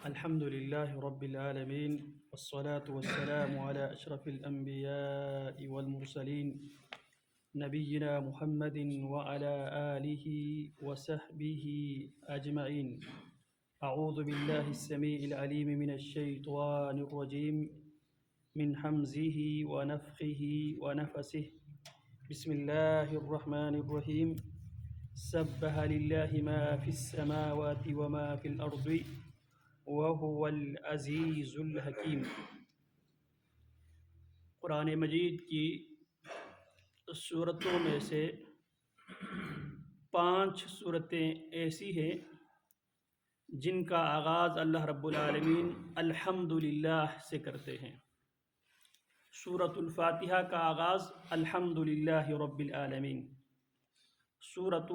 الحمد لله رب العالمين والصلاة والسلام على أشرف الأنبياء والمرسلين نبينا محمد وعلى آله وصحبه أجمعين. أعوذ بالله السميع العليم من الشيطان الرجيم من حمزه ونفخه ونفسه. بسم الله الرحمن الرحيم. سبح لله ما في السماوات وما في الأرض وهو العزیز الحکیم. قرآن مجید کی سورتوں میں سے 5 سورتیں ایسی ہیں جن کا آغاز اللہ رب العالمین الحمدللہ سے کرتے ہیں. سورۃ الفاتحہ کا آغاز الحمدللہ رب العالمین. سورۃ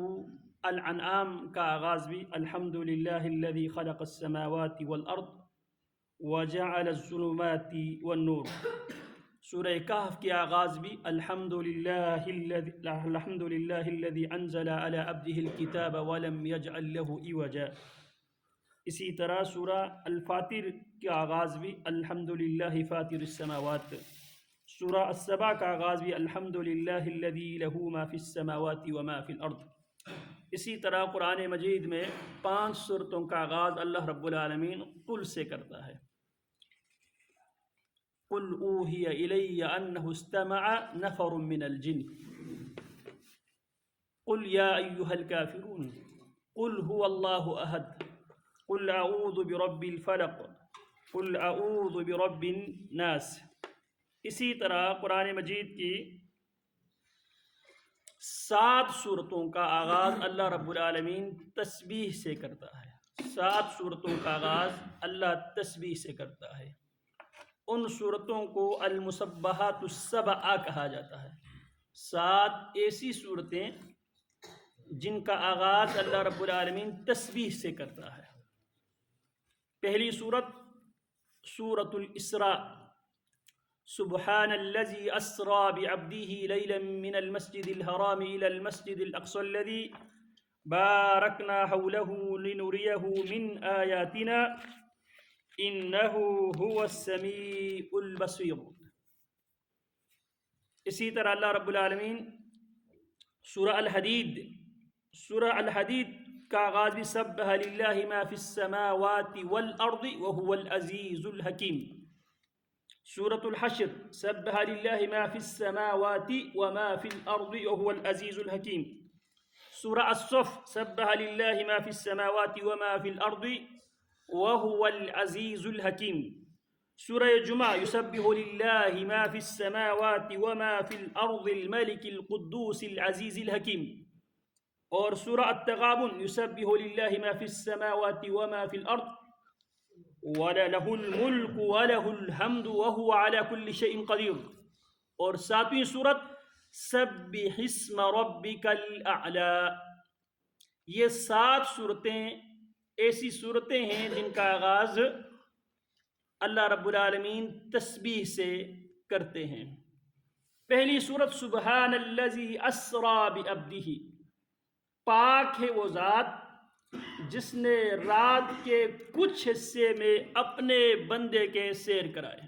الانعام کا آغاز بھی الحمدللہ الذی خلق السماوات والارض وجعل الظلمات والنور. سورہ کہف کے آغاز بھی الحمدللہ الذی انزل علی عبدہ الکتاب ولم یجعل لہ عوجا. اسی طرح سورہ الفاطر کا آغاز بھی الحمدللہ فاطر السماوات. سورہ السبع کا آغاز بھی الحمدللہ الذی لہ ما فی السماوات وما فی الارض. اسی طرح قرآن مجید میں 5 سورتوں کا آغاز اللہ رب العالمین قل سے کرتا ہے. قل اوحی الی انہ استمع نفر من الجن قل یا ایہا الکافرون قل هو اللہ احد قل اعوذ برب الفلق قل اعوذ برب الناس. اسی طرح قرآن مجید کی 7 سورتوں کا آغاز اللہ رب العالمین تسبیح سے کرتا ہے. 7 سورتوں کا آغاز اللہ تسبیح سے کرتا ہے. ان سورتوں کو المسبحات السبع کہا جاتا ہے. 7 ایسی صورتیں جن کا آغاز اللہ رب العالمین تسبیح سے کرتا ہے. پہلی سورت سورۃ الاسراء. سبحان الذي أسرى بعبده ليلا من المسجد الحرام إلى المسجد الأقصى الذي باركنا حوله لنريه من آياتنا إنه هو السميع البصير. اسی طرح اللہ رب العالمین سورہ الحدید. سورہ الحدید کا آغاز بھی سبح للہ ما فی السماوات والارض وهو العزیز الحکیم. سورة الحشر سبح لله ما في السماوات وما في الأرض وهو العزيز الحكيم. سورة الصف سبح لله ما في السماوات وما في الأرض وهو العزيز الحكيم. سورة الجمعة يسبح لله ما في السماوات وما في الأرض الملك القدوس العزيز الحكيم. اور سورة التغابن يسبح لله ما في السماوات وما في الأرض وَلَهُ الْمُلْكُ وَلَهُ الْحَمْدُ وَهُوَ عَلَى كُلِّ شَيْءٍ قَدِيرٌ. اور 7ویں سورت سبح اسم ربک الاعلی. یہ 7 سورتیں ایسی سورتیں ہیں جن کا آغاز اللہ رب العالمین تسبیح سے کرتے ہیں. پہلی سورت سبحان الذی اسری بعبدہ. پاک ہے وہ ذات جس نے رات کے کچھ حصے میں اپنے بندے کے سیر کرائے.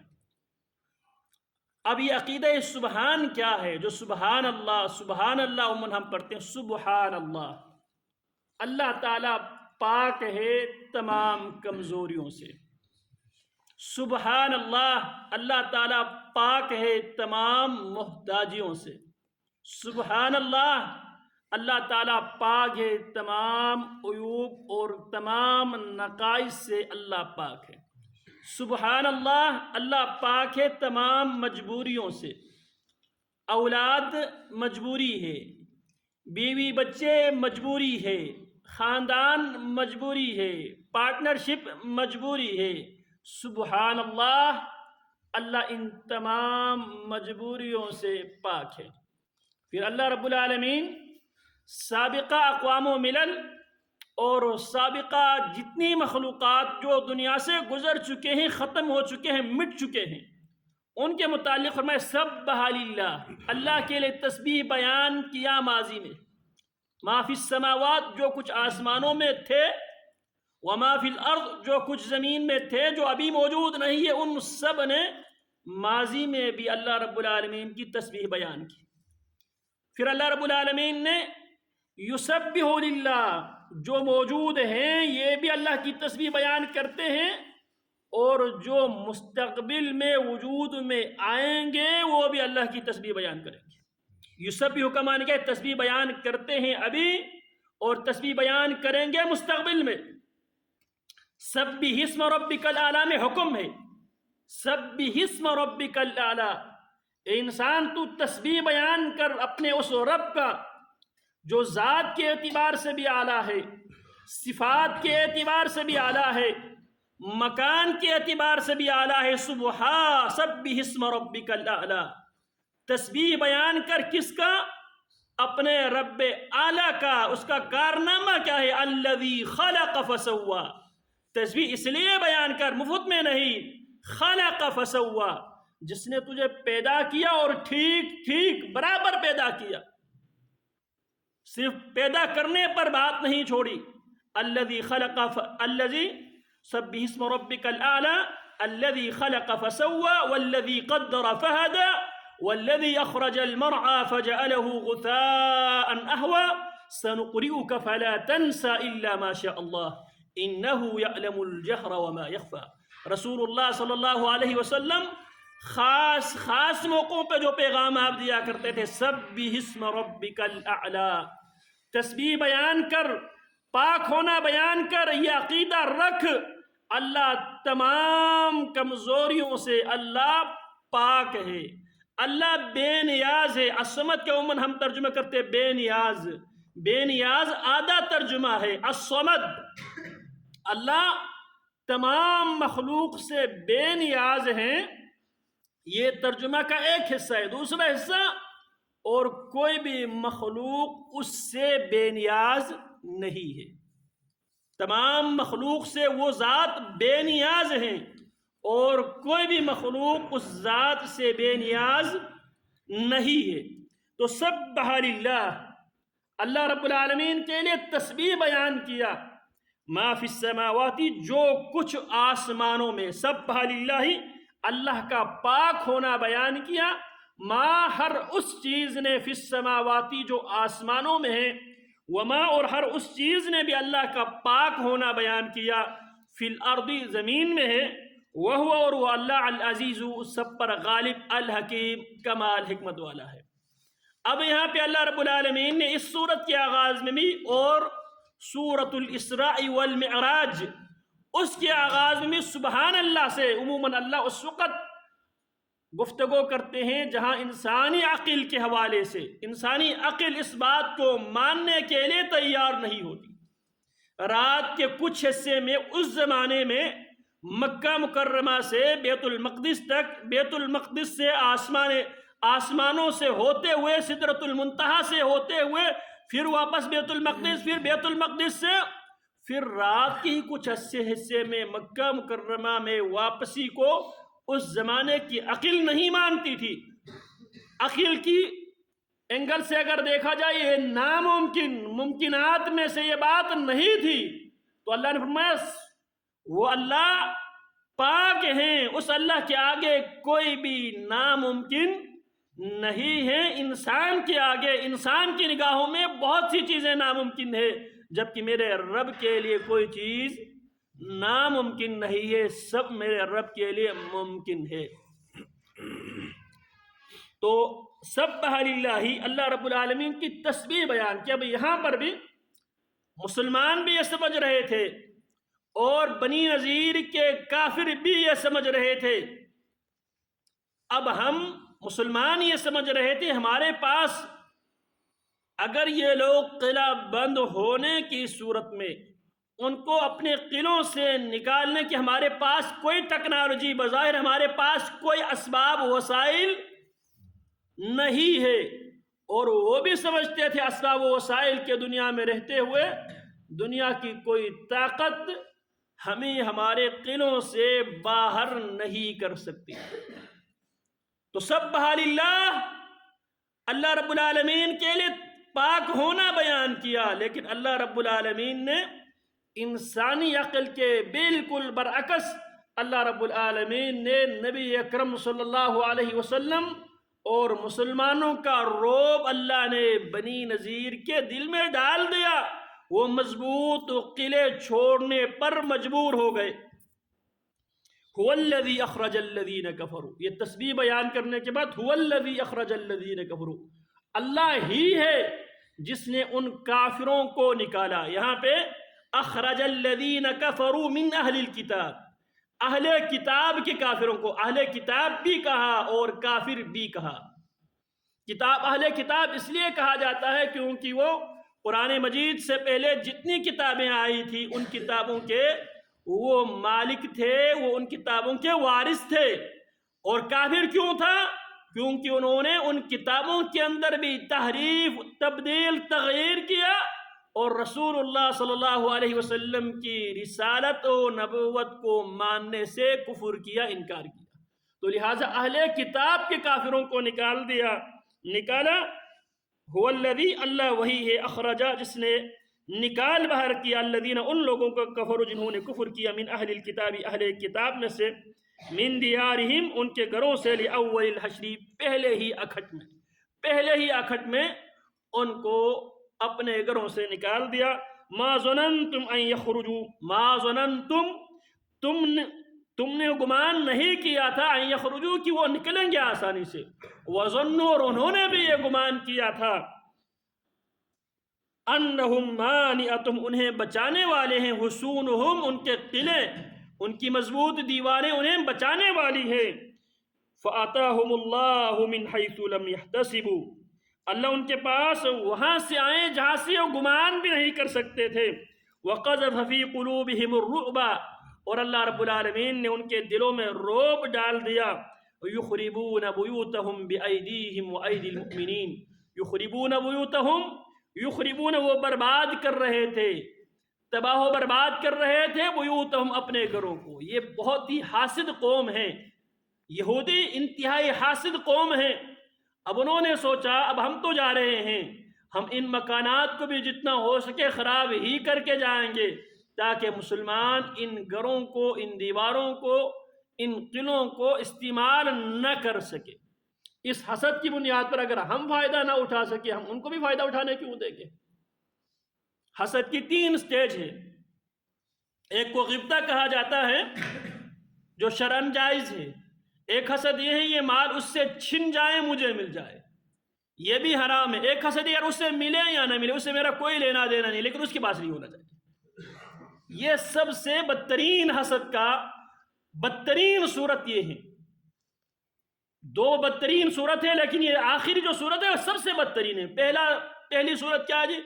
اب یہ عقیدہ سبحان کیا ہے؟ جو سبحان اللہ عموماً ہم پڑھتے ہیں سبحان اللہ. اللہ تعالیٰ پاک ہے تمام کمزوریوں سے. سبحان اللہ تعالیٰ پاک ہے تمام محتاجیوں سے. سبحان اللہ تعالیٰ پاک ہے تمام عیوب اور تمام نقائص سے. اللہ پاک ہے. سبحان اللہ پاک ہے تمام مجبوریوں سے. اولاد مجبوری ہے، بیوی بچے مجبوری ہے، خاندان مجبوری ہے، پارٹنرشپ مجبوری ہے. سبحان اللہ ان تمام مجبوریوں سے پاک ہے. پھر اللہ رب العالمین سابقہ اقوام و ملل اور سابقہ جتنی مخلوقات جو دنیا سے گزر چکے ہیں، ختم ہو چکے ہیں، مٹ چکے ہیں، ان کے متعلق فرمائے سبح للہ. اللہ کے لیے تسبیح بیان کیا ماضی میں. ما فی السماوات جو کچھ آسمانوں میں تھے وما فی الارض، جو کچھ زمین میں تھے جو ابھی موجود نہیں ہے، ان سب نے ماضی میں بھی اللہ رب العالمین کی تسبیح بیان کی۔ پھر اللہ رب العالمین نے یسبح للہ، جو موجود ہیں یہ بھی اللہ کی تسبیح بیان کرتے ہیں، اور جو مستقبل میں وجود میں آئیں گے وہ بھی اللہ کی تسبیح بیان کریں گے۔ یسبح کا معنی کیا ہے؟ تسبیح بیان کرتے ہیں ابھی اور تسبیح بیان کریں گے مستقبل میں۔ سبح اسم ربک الاعلی میں حکم ہے، سبح اسم ربک الاعلی، انسان تو تسبیح بیان کر اپنے اس رب کا جو ذات کے اعتبار سے بھی اعلیٰ ہے، صفات کے اعتبار سے بھی اعلیٰ ہے، مکان کے اعتبار سے بھی اعلیٰ ہے۔ سبح اسم ربک الاعلی، تسبیح بیان کر کس کا؟ اپنے رب اعلیٰ کا۔ اس کا کارنامہ کیا ہے؟ الذی خلق فسوی، تسبیح اس لیے بیان کر، مفت میں نہیں، خلق فسوی، جس نے تجھے پیدا کیا اور ٹھیک ٹھیک برابر پیدا کیا، صرف پیدا کرنے پر بات نہیں چھوڑی۔ الذی خلق الذی سبح اسم ربک الاعلی الذی خلق فسوی والذی قدر فہدی والذی اخرج المرعى فجعله غثاء احوى سنقرئک فلا تنسى الا ما شاء الله انه يعلم الجهر وما يخفى۔ رسول اللہ صلی اللہ علیہ وسلم خاص موقعوں پہ جو پیغام آپ دیا کرتے تھے، سبح اسم ربک الاعلی، تسبیح بیان کر، پاک ہونا بیان کر، یہ عقیدہ رکھ اللہ تمام کمزوریوں سے اللہ پاک ہے، اللہ بے نیاز ہے۔ الصمد کے عموماً ہم ترجمہ کرتے بے نیاز، بے نیاز آدھا ترجمہ ہے الصمد، اللہ تمام مخلوق سے بے نیاز ہیں، یہ ترجمہ کا ایک حصہ ہے۔ دوسرا حصہ، اور کوئی بھی مخلوق اس سے بے نیاز نہیں ہے، تمام مخلوق سے وہ ذات بے نیاز ہیں اور کوئی بھی مخلوق اس ذات سے بے نیاز نہیں ہے۔ تو سبح للہ، اللہ رب العالمین کے لیے تسبیح بیان کیا، ما فی السماوات، جو کچھ آسمانوں میں، سبح للہ، اللہ کا پاک ہونا بیان کیا، ما ہر اس چیز نے، فی السماوات جو آسمانوں میں ہے، وما اور ہر اس چیز نے بھی اللہ کا پاک ہونا بیان کیا، فی الارض زمین میں ہے، وہو اور وہ اللہ العزیز سب پر غالب، الحکیم کمال حکمت والا ہے۔ اب یہاں پہ اللہ رب العالمین نے اس سورت کے آغاز میں بھی اور سورۃ الاسراء والمعراج اس کے آغاز میں بھی سبحان اللہ سے، عموماً اللہ اس وقت گفتگو کرتے ہیں جہاں انسانی عقل کے حوالے سے انسانی عقل اس بات کو ماننے کے لیے تیار نہیں ہوتی۔ رات کے کچھ حصے میں اس زمانے میں مکہ مکرمہ سے بیت المقدس تک، بیت المقدس سے آسمانوں سے ہوتے ہوئے سدرۃ المنتہا سے ہوتے ہوئے پھر واپس بیت المقدس، پھر بیت المقدس سے پھر رات کی کچھ حصے میں مکہ مکرمہ میں واپسی کو اس زمانے کی عقل نہیں مانتی تھی۔ عقل کی اینگل سے اگر دیکھا جائے یہ ناممکن، ممکنات میں سے یہ بات نہیں تھی، تو اللہ نے فرمایا وہ اللہ پاک ہیں، اس اللہ کے آگے کوئی بھی ناممکن نہیں ہے۔ انسان کے آگے، انسان کی نگاہوں میں بہت سی چیزیں ناممکن ہے، جبکہ میرے رب کے لیے کوئی چیز ناممکن نہیں ہے، سب میرے رب کے لیے ممکن ہے۔ تو سبح للہ، اللہ رب العالمین کی تسبیح بیان کیا۔ اب یہاں پر بھی مسلمان بھی یہ سمجھ رہے تھے اور بنی نذیر کے کافر بھی یہ سمجھ رہے تھے۔ اب ہم مسلمان یہ سمجھ رہے تھے ہمارے پاس اگر یہ لوگ قلعہ بند ہونے کی صورت میں ان کو اپنے قلعوں سے نکالنے کی ہمارے پاس کوئی ٹیکنالوجی، بظاہر ہمارے پاس کوئی اسباب وسائل نہیں ہے، اور وہ بھی سمجھتے تھے اسباب وسائل کے دنیا میں رہتے ہوئے دنیا کی کوئی طاقت ہمیں ہمارے قلعوں سے باہر نہیں کر سکتی۔ تو سبح للہ، اللہ رب العالمین کے لیے پاک ہونا بیان کیا، لیکن اللہ رب العالمین نے انسانی عقل کے بالکل برعکس اللہ رب العالمین نے نبی اکرم صلی اللہ علیہ وسلم اور مسلمانوں کا رعب اللہ نے بنی نذیر کے دل میں ڈال دیا. وہ مضبوط قلعے چھوڑنے پر مجبور ہو گئے. هو الذی اخرج الذین کفروا، یہ تسبیح بیان کرنے کے بعد هو الذی اخرج الذین کفروا، اللہ ہی ہے جس نے ان کافروں کو نکالا. یہاں پہ اخرج الذین کفروا من اہل الکتاب، اہل کتاب کے کافروں کو اہل کتاب بھی کہا اور کافر بھی کہا. کتاب اہل کتاب اس لیے کہا جاتا ہے کیونکہ وہ قرآن مجید سے پہلے جتنی کتابیں آئی تھی ان کتابوں کے وہ مالک تھے، وہ ان کتابوں کے وارث تھے. اور کافر کیوں تھا؟ کیونکہ انہوں نے ان کتابوں کے اندر بھی تحریف، تبدیل، تغییر کیا اور رسول اللہ صلی اللہ علیہ وسلم کی رسالت و نبوت کو ماننے سے کفر کیا، انکار کیا. تو لہٰذا اہل کتاب کے کافروں کو نکالا. هو الذی، اللہ وہی ہے، اخرجا جس نے نکال باہر کیا، الذین ان لوگوں کو کفر جنہوں نے کفر کیا، من اہل الکتاب اہل کتاب میں سے، من دیارہم ان کے گھروں سے، لاول الحشر پہلے ہی اکھٹ میں ان کو اپنے گھروں سے نکال دیا. ما ظننتم ان یخرجوا، ما ظننتم تم نے گمان نہیں کیا تھا ان یخرجوا کہ وہ نکلیں گے آسانی سے. وظنوا، اور انہوں نے بھی یہ گمان کیا تھا، انہم مانعتہم انہیں بچانے والے ہیں، حصونہم ان کے قلعے، ان کی مضبوط دیواریں انہیں بچانے والی ہیں. فآتاہم اللہ من حیث لم یحتسبوا، اللہ ان کے پاس وہاں سے آئے جہاں سے وہ گمان بھی نہیں کر سکتے تھے. وقذف فی قلوبہم الرعب، اور اللہ رب العالمین نے ان کے دلوں میں رعب ڈال دیا. یخربون بیوتہم بایدیہم وایدی المؤمنین، یخربون بیوتہم، یخربون وہ برباد کر رہے تھے، تباہ و برباد کر رہے تھے، بیوتہم اپنے گھروں کو. یہ بہت ہی حاسد قوم ہے، یہودی انتہائی حاسد قوم ہے. اب انہوں نے سوچا اب ہم تو جا رہے ہیں، ہم ان مکانات کو بھی جتنا ہو سکے خراب ہی کر کے جائیں گے تاکہ مسلمان ان گھروں کو، ان دیواروں کو، ان قلعوں کو استعمال نہ کر سکے. اس حسد کی بنیاد پر اگر ہم فائدہ نہ اٹھا سکے، ہم ان کو بھی فائدہ اٹھانے کیوں دیں گے؟ حسد کی 3 سٹیج ہے. ایک کو غبطہ کہا جاتا ہے جو شرعاً جائز ہے. ایک حسد یہ ہے یہ مال اس سے چھن جائے مجھے مل جائے، یہ بھی حرام ہے. ایک حسد یار اس سے ملے یا نہ ملے، اس سے میرا کوئی لینا دینا نہیں لیکن اس کے پاس نہیں ہونا چاہیے. یہ سب سے بدترین حسد کا بدترین صورت یہ ہے. 2 بدترین صورت ہے لیکن یہ آخری جو صورت ہے وہ سب سے بدترین ہے. پہلی صورت کیا ہے جی؟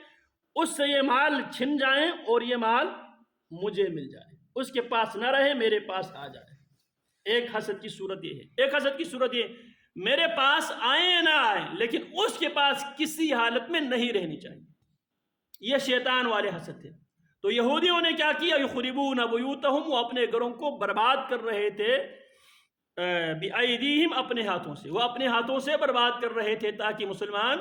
اس سے یہ مال چھن جائیں اور یہ مال مجھے مل جائے، اس کے پاس نہ رہے میرے پاس آ جائے. ایک حسد کی صورت یہ ہے. ایک حسد کی صورت یہ میرے پاس آئے نہ آئے لیکن اس کے پاس کسی حالت میں نہیں رہنی چاہیے. یہ شیطان والے حسد تھے. تو یہودیوں نے کیا کیا؟ یخربون بیوتہم، وہ اپنے گھروں کو برباد کر رہے تھے، بایدیہم اپنے ہاتھوں سے، وہ اپنے ہاتھوں سے برباد کر رہے تھے تاکہ مسلمان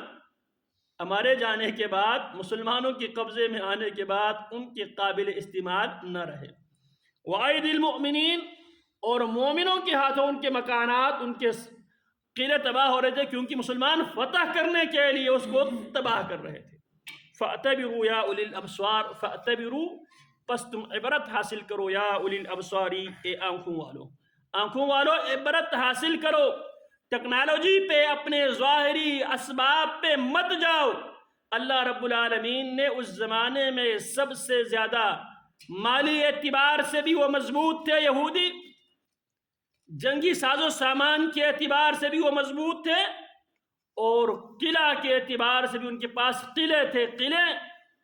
ہمارے جانے کے بعد، مسلمانوں کے قبضے میں آنے کے بعد ان کے قابل استعمال نہ رہے. وایدی المؤمنین، اور مومنوں کے ہاتھوں ان کے مکانات، ان کے قلعے تباہ ہو رہے تھے کیونکہ مسلمان فتح کرنے کے لیے اس کو تباہ کر رہے تھے. فَأْتَبِرُوا يَا أُولِي الْأَبْصَارِ، فَأْتَبِرُوا پس تم عبرت حاصل کرو، یا اولی الابصاری اے آنکھوں والو، آنکھوں والو عبرت حاصل کرو. ٹیکنالوجی پہ، اپنے ظاہری اسباب پہ مت جاؤ. اللہ رب العالمین نے اس زمانے میں سب سے زیادہ مالی اعتبار سے بھی وہ مضبوط تھے یہودی، جنگی ساز و سامان کے اعتبار سے بھی وہ مضبوط تھے، اور قلعہ کے اعتبار سے بھی ان کے پاس قلعے تھے. قلعے،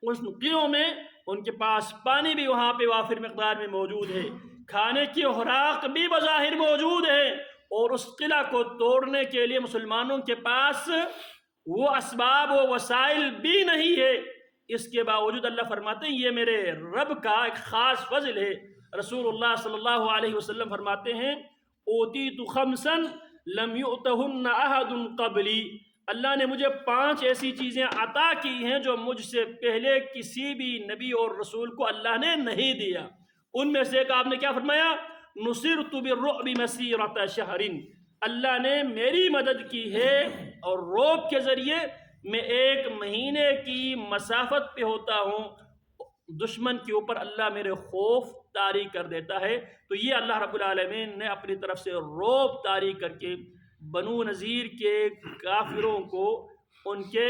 اس قلعوں میں ان کے پاس پانی بھی وہاں پہ وافر مقدار میں موجود ہے، کھانے کی خوراک بھی بظاہر موجود ہے، اور اس قلعہ کو توڑنے کے لیے مسلمانوں کے پاس وہ اسباب و وسائل بھی نہیں ہے. اس کے باوجود اللہ فرماتے ہیں یہ میرے رب کا ایک خاص فضل ہے. رسول اللہ صلی اللہ علیہ وسلم فرماتے ہیں اوتیت خمسا لم یؤتہن احد قبلی، اللہ نے مجھے 5 ایسی چیزیں عطا کی ہیں جو مجھ سے پہلے کسی بھی نبی اور رسول کو اللہ نے نہیں دیا۔ ان میں سے ایک آپ نے کیا فرمایا؟ نصرت بالرعب مسیرۃ شہر، اللہ نے میری مدد کی ہے اور رعب کے ذریعے میں 1 مہینے کی مسافت پہ ہوتا ہوں، دشمن کے اوپر اللہ میرے خوف طاری کر دیتا ہے۔ تو یہ اللہ رب العالمین نے اپنی طرف سے رعب طاری کر کے بنو نذیر کے کافروں کو ان کے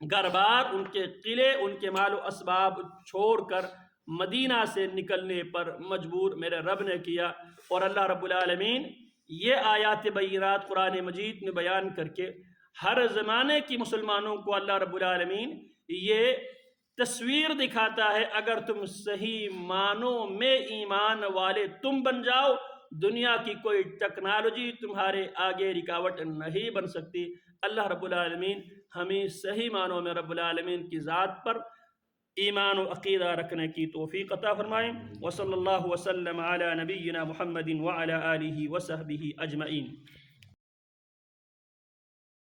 گھر بار، ان کے قلعے، ان کے مال و اسباب چھوڑ کر مدینہ سے نکلنے پر مجبور میرے رب نے کیا۔ اور اللہ رب العالمین یہ آیات بینات قرآن مجید میں بیان کر کے ہر زمانے کی مسلمانوں کو اللہ رب العالمین یہ تصویر دکھاتا ہے، اگر تم صحیح معنوں میں ایمان والے تم بن جاؤ، دنیا کی کوئی ٹیکنالوجی تمہارے آگے رکاوٹ نہیں بن سکتی۔ اللہ رب العالمین ہمیں صحیح معنوں میں رب العالمین کی ذات پر ایمان و عقیدہ رکھنے کی توفیق عطا فرمائیں۔ وصلی اللہ وسلم علی نبینا محمد وعلی آلہ وصحبہ اجمعین۔